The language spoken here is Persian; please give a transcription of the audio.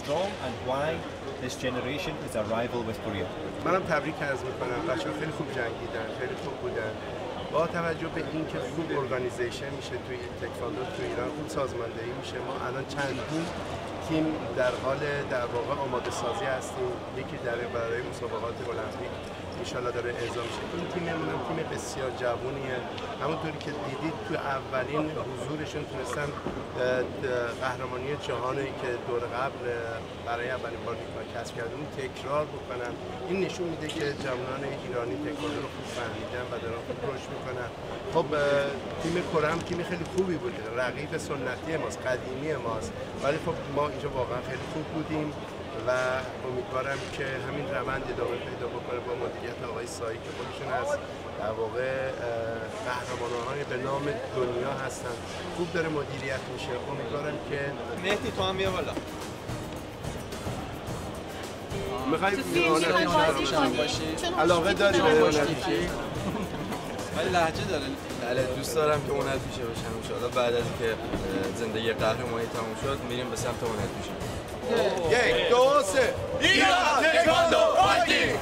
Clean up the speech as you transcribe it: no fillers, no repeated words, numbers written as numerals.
strong and why this generation is a rival with Korea. منم تبریک عرض میکنم. بچه‌ها خیلی خوب جنگیدن، خیلی خوب بودن. با توجه به اینکه خوب ارگانیزیشن میشه توی تکواندو تو ایران، خوب سازماندهی میشه. ما الان چندین تیم در حال در واقع آماده سازی هستیم. یکی برای مسابقات المپیک انشالله داره اعزام میشه. این تیممون هم تیم بسیار جوونیه. همونطوری که دیدید تو اولین حضورشون تونستن قهرمانی جهانی که دور قبل برای اولین بار کسب کردن تکرار بکنن. این نشون میده که جوانان ایرانی تکواندو رو خوب فهمیدن و دارن خوب رشد میکنن. خب تیم کره هم تیم خیلی خوبی بوده. رقیب سنتی ماست، قدیمی ماست. ولی خب ما اینجا واقعا خیلی خوب بودیم و امیدوارم که همین روند ادامه پیدا بکنه با مدیریت آقای سایی که خودشون از در واقع قهرمانان به نام دنیا هستن. خوب داره مدیریت میشه. امیدوارم که مهدی تو هم بیا بالا. میخوایی باشی؟ علاقه داری به هنرپیشه؟ ولی لهجه داره. بله دوست دارم که هنرپیشه باشم ان شاءالله. بعد از که زندگی قهرمانی تموم شد میریم به سمت هنرپیشه. 1 2 3 ایران تکواندو فایتینگ!